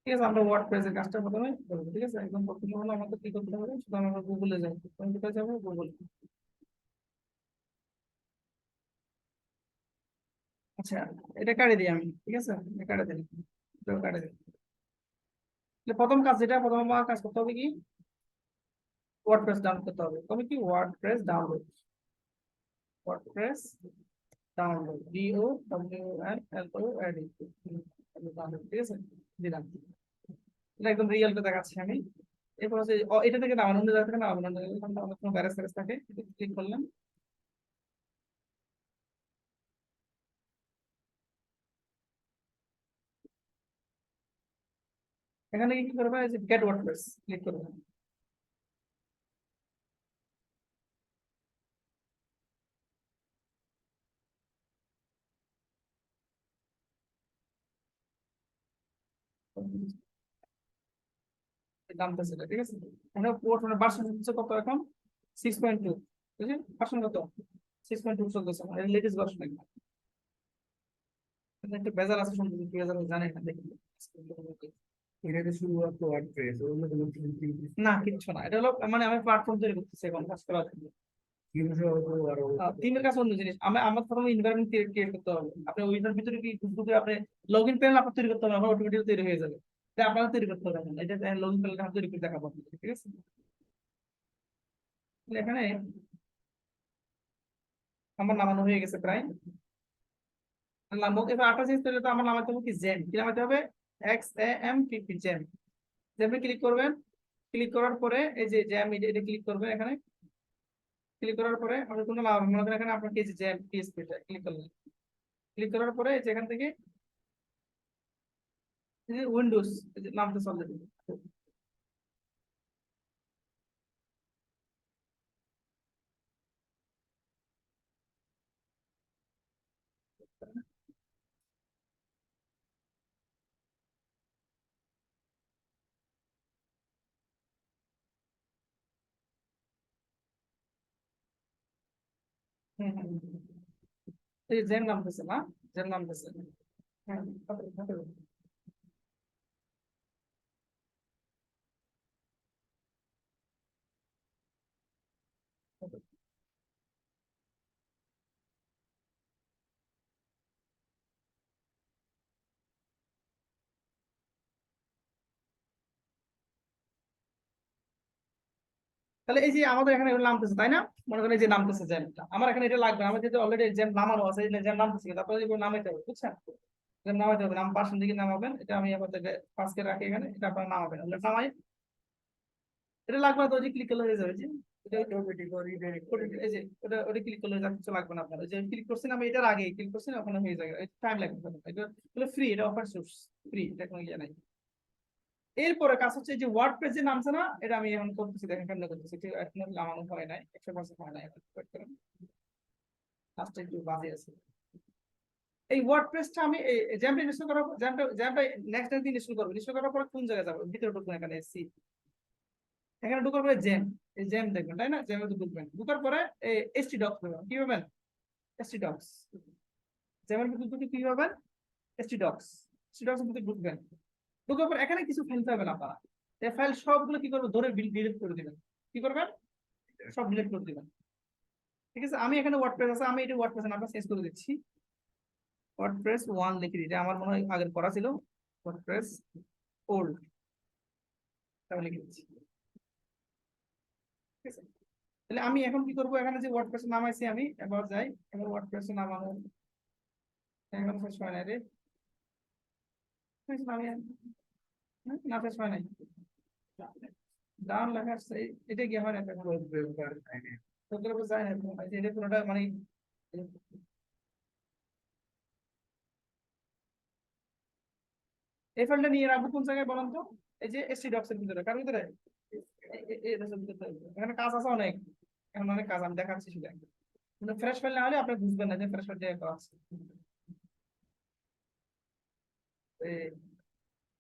ঠিক আছে, আমরা ওয়ার্ডপ্রেস এর কাজটা প্রথমে করবো। ঠিক আছে, একদম প্রথমে হলো আমাদের কি করতে হবে, শুধু আমরা গুগলে যাবো। আমি কোথায় যাবো? গুগল। আচ্ছা, এটা কাটে দিই আমি। ঠিক আছে, এটা কাটে দিই, এটাও কাটে দিই। তাহলে প্রথম কাজ, যেটা প্রথম আমার কাজ করতে হবে কি, ওয়ার্ডপ্রেস ডাউনলোড করতে হবে। তবে কি WordPress download, WordPress download, DOWNLOAD, ঠিক আছে, দিলাম। এটা একদম রিয়েলটা দেখাচ্ছি আমি। এরপর হচ্ছে এটা থেকে নামানো, অন্য জায়গা থেকে নামানো, অন্য কোনো ব্যারেজ ফ্যারেজ থাকে, ক্লিক করলাম। এখানে কি করবে, যে গেট ওয়ার্ডপ্রেস ক্লিক করবে। নামটা সেটা, ঠিক আছে। এখানে পোর্ট ভার্সন হচ্ছে কত এখন, 6.2, বুঝলি ভার্সন কত, 6.2 চলতেছে, মানে লেটেস্ট ভার্সন একদম। কিন্তু একটা ভেজাল আছে শুনতে, কি ভেজাল জানি না, দেখি। এটাতে শুধুমাত্র ওয়ার্ডপ্রেস, অন্য কোনো না, কিচ্ছু না, এটা হলো মানে আমি প্ল্যাটফর্ম তৈরি করতেছি এখন কাজ করার জন্য। আরো টিমের কাছে অন্য জিনিস, আমার প্রথমে এনভায়রনমেন্ট ক্রিয়েট করতে হবে। আপনি ওইটার ভিতরে কি গ্রুপে আপনি লগ ইন প্যানেল আপনার তৈরি করতে হবে, আমার অটোমেটিক তৈরি হয়ে যাবে। এটা আপনারা তৈরি করতে হবে না, এটা লগ ইন প্যানেল তৈরি করে দেখাবো আপনাদের, ঠিক আছে। তাহলে এখানে আমার নামানো হয়ে গেছে প্রায়। নামবো এবার আটা চেঞ্জ করলে তো আমার নামাতে হবে কি, জেম, কি নামাতে হবে, XAMPP, জেম। জেমে ক্লিক করবেন। ক্লিক করার পরে এই যে জ্যাম, এটা ক্লিক করবেন এখানে। ক্লিক করার পরে আমাদের কোনো লাভ, মনে করেন এখানে আপনার কি যে জ্যাম PHP ক্লিক করলেন। ক্লিক করার পরে যেখান থেকে উইন্ডোজ নামতে চলে যাবে। এই জ্যাম নামতেছে না, জ্যাম নামতেছে। হ্যাঁ, হবে। তাহলে এই যে আমাদের এখানে নামতেছে তাই না, মনে করেন এই যে নামতেছে জ্যামটা, আমার এখানে এটা লাগবে না, আমার যেহেতু অলরেডি জ্যাম নামানো আছে, জ্যাম নামতেছে, তারপরে এগুলো নামাইতে হবে, বুঝছেন। জ্যাম নামাইতে হবে, নাম পার্সেন্ট দিকে নামাবেন, এটা আমি আবার পাঁচকে রাখি এখানে, এটা আপনারা নামাবেন, নামাই। এটা লাগবে না তো, ওই যে ক্লিক করলে হয়ে যাবে, যে এই যে ওটা ক্লিক করলে যা কিছু লাগবে না আপনার, ওই যে ক্লিক করছেন আমি এটার আগে ক্লিক করছেন, ওখানে হয়ে যাবে, টাইম লাগবে না। এটা হলো ফ্রি, এটা অফার সোর্স, ফ্রি, এটা কোনো ইয়ে নাই। এরপরে কাজ হচ্ছে যে ওয়ার্ডপ্রেস যে নামছে না, এটা আমি এখন করতেছি, দেখেন কেমন করতেছি, এটা এখন নামানো হয় নাই, 100% হয় নাই, কাজটা একটু বাজে আছে। এই ওয়ার্ডপ্রেসটা আমি জ্যামটা ইনস্টল করার পর, জ্যামটা নেক্সট দিন ইনস্টল করবো। ইনস্টল করার পর কোন জায়গায় যাবো, ভিতরে ঢুকবো, এখানে এসি, এখানে ঢুকার পরে জ্যাম, এই জ্যাম দেখবেন তাই না, জ্যামে ঢুকবেন, ঢুকার পরে এসটি ডক্স পাবেন, কি পাবেন, এসটি ডক্স। জ্যামের ভিতরে ঢুকে কি পাবেন, এসটি ডক্স। এসটি ডক্স ভিতরে ঢুকবেন, ঢুকার পর এখানে কিছু ফাইল পাবেন আপনারা। এই ফাইল সবগুলো কি করবো, ধরে ডিলিট করে দিবেন। কি করবেন, সব ডিলিট করে দিবেন। ঠিক আছে, আমি এখানে ওয়ার্ডপ্রেস আছে, আমি এটা ওয়ার্ডপ্রেস নামটা চেঞ্জ করে দিচ্ছি, ওয়ার্ডপ্রেস 1 লিখে দিই, এটা আমার মনে হয় আগের করা ছিল, ওয়ার্ডপ্রেস ওল্ড, তাহলে লিখে দিচ্ছি। ঠিক আছে, তাহলে আমি এখন কি করবো, এখানে যে ওয়ার্ডপ্রেস নামাইছি আমি, এবার যাই, এবার ওয়ার্ডপ্রেস নামানো এখন শেষ হয় না রে, না শেষ হয় নাই, ডাউন লেখা আসছে, এটা কি হয় না, তোদের উপর যায় না, এটা পুরোটা মানে এই ফাইলটা নিয়ে রাখবো কোন জায়গায় বলেন তো, এই যে এসটি ডক্স এর ভিতরে, কার ভিতরে, এখানে কাজ আছে অনেক, এখন অনেক কাজ আমি দেখাচ্ছি শুধু, কিন্তু ফ্রেশ ফাইল না হলে আপনি বুঝবেন না যে ফ্রেশ ফাইল দিয়ে করা আছে।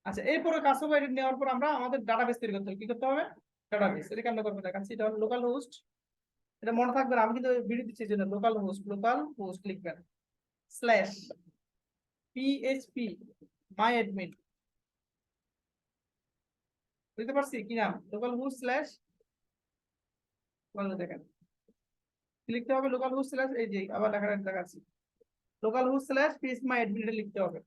আচ্ছা, এরপরে কাজ হবে, এটা নেওয়ার পর আমরা আমাদের ডাটাবেস তৈরি করতে হবে, কি করতে হবে, ডাটাবেস, এটা কেমন করবো দেখাচ্ছি। এটা হলো লোকাল হোস্ট, এটা মনে থাকবে না, আমি কিন্তু ভিডিও দিচ্ছি, জন্য লোকাল হোস্ট লিখবেন, স্ল্যাশ PHP মাই অ্যাডমিন, বুঝতে পারছি কি নাম লোকাল হোস্ট স্ল্যাশ দেখেন লিখতে হবে লোকাল হোস্ট স্ল্যাশ এই যে আবার দেখাচ্ছি লোকাল হোস্ট স্ল্যাশ পিএস মাই অ্যাডমিন এটা লিখতে হবে।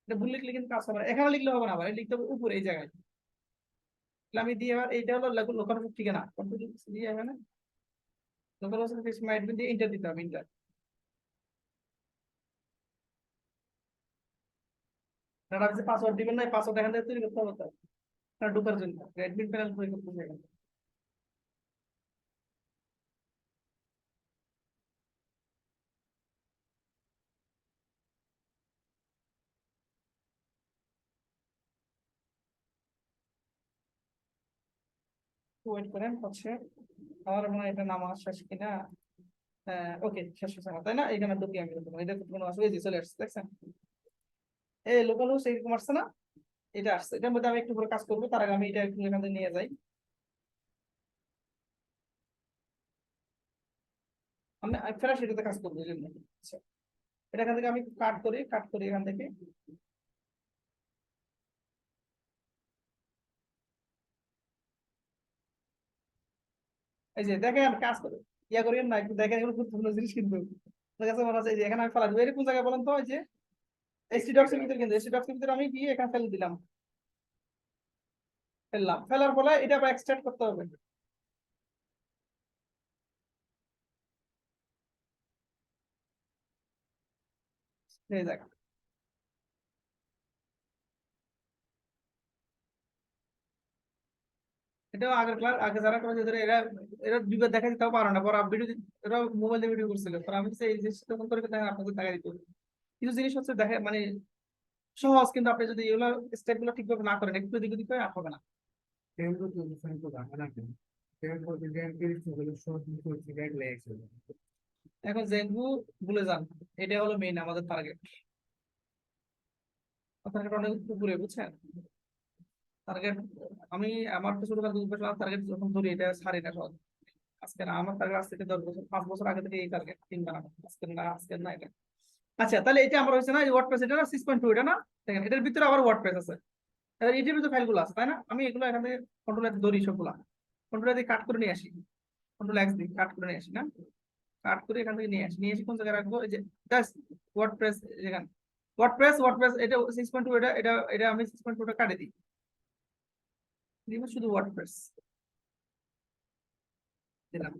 এটা ভুল লিখলে কিন্তু কাজ হবে না, এখানে লিখলে হবে না, আবার লিখতে হবে উপরে এই জায়গায়। তাহলে আমি দিয়ে আবার এইটা হলো লোকাল হোস্ট ঠিকানা দিয়ে এখানে লোকাল হোস্ট পিএস মাই অ্যাডমিন দিয়ে ইন্টার দিতে হবে ইন্টার। ডাটাবেসে পাসওয়ার্ড দিবেন না, পাসওয়ার্ড এখান থেকে তৈরি করতে হবে তো ঢোকার জন্য অ্যাডমিন প্যানেল তৈরি করতে হবে। ওয়েট করেন হচ্ছে আমার মনে হয় এটা নাম শেষ কিনা। ওকে শেষ হচ্ছে না তাই না, এখানে ঢুকি আমি এটা তো কোনো অসুবিধা চলে আসছে দেখছেন এই লোকাল হোস্ট এরকম আসছে না, এটা আসছে এটার মধ্যে আমি একটু করে কাজ করবো, তার আগে আমি এটা একটু এখান থেকে নিয়ে যাই। আমি ফেরা সেটাতে কাজ করবো এই জন্য। আচ্ছা এটা এখান থেকে আমি কাট করি এখান থেকে এই যে দেখেন কাজ করে ইয়া করেন না একটু দেখেন, এগুলো গুরুত্বপূর্ণ জিনিস কিন্তু ঠিক আছে মনে আছে এই যে এখানে আমি ফেলা দিব এরকম জায়গায় বলেন তো ওই যে এসটি ডক্সের ভিতরে, কিন্তু এসটি ডক্সের ভিতরে আমি গিয়ে এখানে ফেলে দিলাম, ফেললাম ফেলার ফলে এটা আবার এক্সট্রাক্ট করতে হবে এই জায়গা। এটাও আগের ক্লাস আগে যারা করে যাদের এরা এরা দুইবার দেখাতে তাও পারে না, পরে ভিডিও এরা মোবাইল দিয়ে ভিডিও করছিল, পরে আমি বলছি, এই জিনিসটা তখন করে দেখেন আপনাদের দেখা দিতে হবে। কিছু জিনিস হচ্ছে দেখে মানে সহজ, কিন্তু আপনি যদি এগুলো স্টেপ গুলো ঠিকভাবে না করেন একটু দিকে দিকে আর হবে না। টেম্পো তো ডিফাইন তো রাখা না কেন? টেম্পো ডিজাইন করে তো সব কিছু ঠিক লেগেছে। এখন যেহেতু ভুলে যান, এটা হলো মেইন আমাদের টার্গেট। টার্গেট অনেক উপরে বুঝছেন টার্গেট। আমি আমার তো ছোটবেলা 2 বছর টার্গেট যখন ধরি এটা ছাড়ি না সহজ। আজকে না আমার টার্গেট আজ থেকে 10 বছর 5 বছর আগে থেকে এই টার্গেট তিন বানাবো, আজকে না এটা। আচ্ছা তাহলে এটা আমার হয়েছে না এই ওয়ার্ডপ্রেস, এটা না 6.2 এটা না, দেখেন এটার ভিতরে আবার ওয়ার্ডপ্রেস আছে, এবার এটার ভিতরে ফাইলগুলো আছে তাই না, আমি এগুলো এখানে কন্ট্রোল এক্স ধরি সবগুলা, কন্ট্রোল দিয়ে কাট করে নিয়ে আসি, কন্ট্রোল এক্স দিয়ে কাট করে নিয়ে আসি না, কাট করে এখান থেকে নিয়ে আসি কোন জায়গায় রাখবো, এই যে জাস্ট ওয়ার্ডপ্রেস যেখানে ওয়ার্ডপ্রেস এটা 6.2 এটা এটা এটা আমি 6.2টা কাটে দিই, দিব শুধু ওয়ার্ডপ্রেস দিলাম,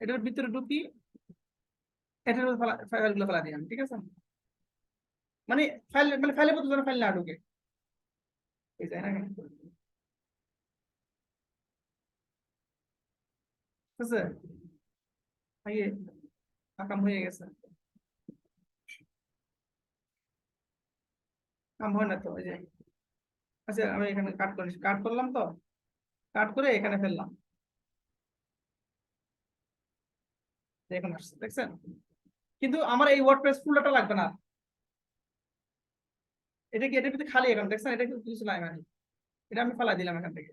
এটার ভিতরে ঢুকি, এটার ফাইলগুলো ফেলা দিই আমি, ঠিক আছে মানে ফাইলের মতো যেন ফাইল না ঢুকে এই যায় না, ঠিক আছে আগে কাম হয়ে গেছে, কাম হয় না তো ওই যে। আচ্ছা আমি এখানে কাট করলাম তো, কাট করে এখানে ফেললাম, এখন আসছে দেখছেন, কিন্তু আমার এই ওয়ার্ডপ্রেস ফুলটা লাগবে না, এটা কি এটার ভিতরে খালি এখন দেখছেন, এটা কিন্তু কিছু নাই মানে, এটা আমি ফেলা দিলাম এখান থেকে,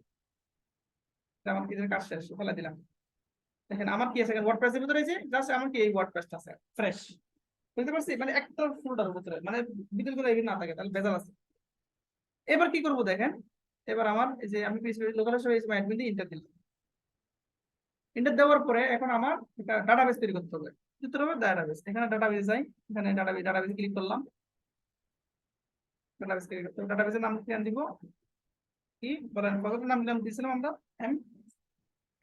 এটা আমার কিছু কাজ শেষ ফেলা দিলাম। দেখেন আমার কি আছে ওয়ার্ডপ্রেসের ভিতরে, এই যে জাস্ট আমার কি এই ওয়ার্ডপ্রেসটা আছে ফ্রেশ, বুঝতে পারছি মানে একটা ফোল্ডার ভিতরে মানে ভিতরে কোনো এডিট না থাকে তাহলে ভেজাল আছে। এবার কি করব দেখেন, এবার আমার এই যে আমি লোকাল হিসেবে অ্যাডমিন দিয়ে ইন্টার দিলাম, ইন্টার দেওয়ার পরে এখন আমার একটা ডাটাবেস তৈরি করতে হবে, সূত্র হবে ডাটাবেস, এখানে ডাটাবেস যাই, এখানে ডাটাবেস ক্লিক করলাম, ডাটাবেস ক্লিক করতে হবে, ডাটাবেসের নাম কি দিব, কি বলেন কত নাম দিয়েছিলাম আমরা, M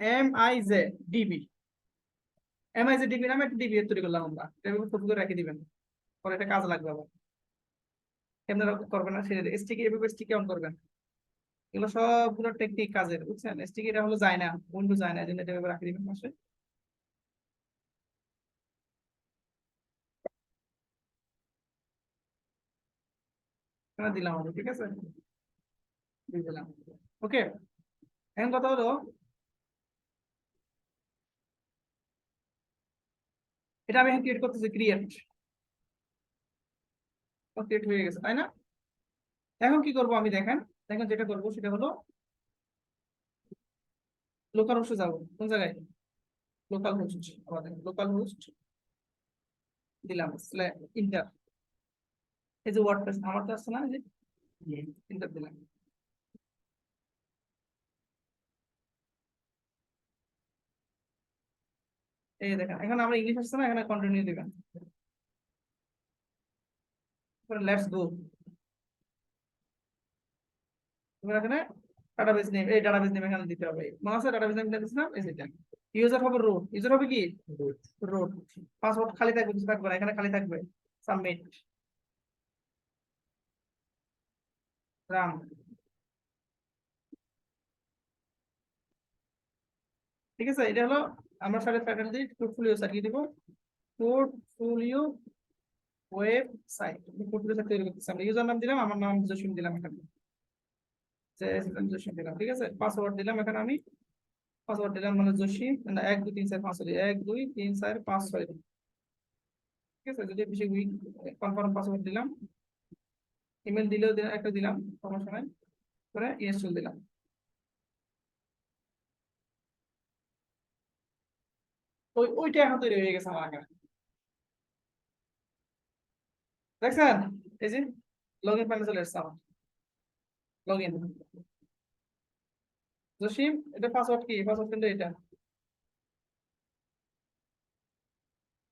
M I J DB, M I J DB নামে একটা ডিবি তৈরি করলাম আমরা, এটা কপি করে রেখে দিবেন, পরে এটা কাজে লাগবে আবার, এমনি করবেন না সেটা স্টিকি এভাবে স্টিকি অন করবেন, এগুলো সবগুলো টেকনিক কাজের বুঝছেন, স্টিকি এটা হলো যায় না, উইন্ডো যায় না, এই জন্য এটা এভাবে রাখে দিবেন পাশে, এখানে দিলাম আমি, ঠিক আছে দিয়ে দিলাম, ওকে। এখন কথা হলো এটা আমি এখন ক্রিয়েট করতেছি, ক্রিয়েট হয়ে গেছে তাই না, এখন কি করব আমি দেখেন, দেখেন যেটা করবো সেটা হলো লোকাল হোস্টে যাবো, কোন জায়গায় লোকাল হোস্ট, আমাদের লোকাল হোস্ট দিলাম ইন্টার, এই যে ওয়ার্ডপ্রেস আমার তো আসছে না, এই যে ইন্টার দিলাম, এই দেখেন এখন আমরা ইংলিশ আসছে না, এখানে কন্টিনিউ দিবেন, লেটস গো। এখানে ডাটাবেস নেম, এই ডাটাবেস নেম এখানে দিতে হবে, মনে আছে ডাটাবেস নেম দিয়েছিলাম, এই যেটা ইউজার হবে রুট, ইউজার হবে কি রুট, পাসওয়ার্ড খালি থাকবে, কিছু থাকবে না, এখানে খালি থাকবে, সাবমিট, রান। ঠিক আছে, এটা হলো আমরা সাথে ফ্যাকাল্টি পোর্টফোলিও সাইট দিব, পোর্টফোলিও ওয়েবসাইট, পোর্টফোলিও সাইট তৈরি করতেছি আমরা, ইউজার নাম দিলাম, আমার নাম জসিম দিলাম এখানে, জসিম দিলাম, ঠিক আছে, পাসওয়ার্ড দিলাম এখানে আমি, পাসওয়ার্ড দিলাম মানে জসিম, 1 2 3 4 5 1 2 3 4 5 6, ঠিক আছে, যদি বেশি কনফার্ম পাসওয়ার্ড দিলাম, ইমেল দিলেও একটা দিলাম, সমস্যা নাই, করে ইনস্টল দিলাম, ওইটা এখন তৈরি হয়ে গেছে আমার এখানে, দেখছেন, এই যে লগ ইন প্যানেল চলে এসেছে আমার, লগ ইন জসিম, এটা পাসওয়ার্ড কি, পাসওয়ার্ড কিন্তু এটা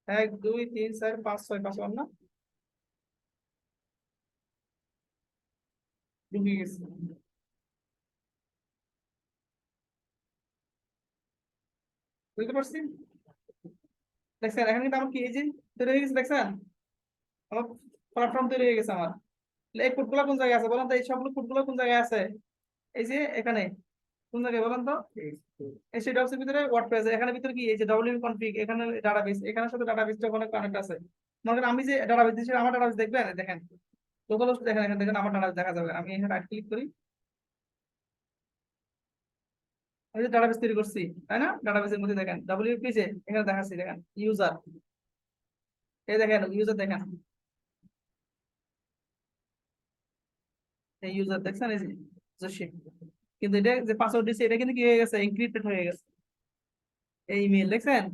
1 2 3 4 5 6 পাসওয়ার্ড না, ঢুকে গেছে, বুঝতে পারছি, দেখছেন এখানে কিন্তু আমার কি এই যে তৈরি হয়ে গেছে, দেখছেন আমার প্ল্যাটফর্ম তৈরি হয়ে গেছে আমার, এই কোডগুলো কোন জায়গায় আছে বলেন তো, এই সবগুলো কোডগুলো কোন জায়গায় আছে, এই যে এখানে কোন জায়গায় বলেন তো, এই সেই ডক্সের ভিতরে ওয়ার্ডপ্রেস, এখানে ভিতরে কি এই যে ডব্লিউ কনফিগ, এখানে ডাটাবেস, এখানের সাথে ডাটাবেসটা ওখানে কানেক্ট আছে, মনে করেন আমি যে ডাটাবেস দিচ্ছি, আমার ডাটাবেস দেখবেন, দেখেন লোকাল হোস্ট দেখেন, এখানে দেখেন আমার ডাটাবেস দেখা যাবে, আমি এখানে রাইট ক্লিক করি, আমি যে ডাটাবেস তৈরি করছি, তাই না, ডাটাবেসের মধ্যে দেখেন ডব্লিউপি যে এখানে দেখাচ্ছি, দেখেন ইউজার, এই দেখেন ইউজার, দেখেন এই ইউজার, দেখছেন এই যে জসিম, কিন্তু এটা যে পাসওয়ার্ড দিচ্ছে এটা কিন্তু কি হয়ে গেছে, এনক্রিপ্টেড হয়ে গেছে, এই ইমেল দেখছেন,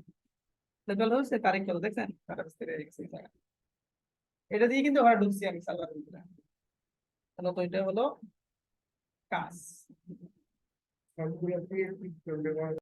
লোকাল হোস্ট তারিখ কত দেখছেন, ডাটাবেস তৈরি হয়ে গেছে এই জায়গায়। এটা দিয়ে কিন্তু ওরা ঢুকছি আমি সার্ভারের ভিতরে, তাহলে তো এটা হলো কাজ। সবগুলো PHP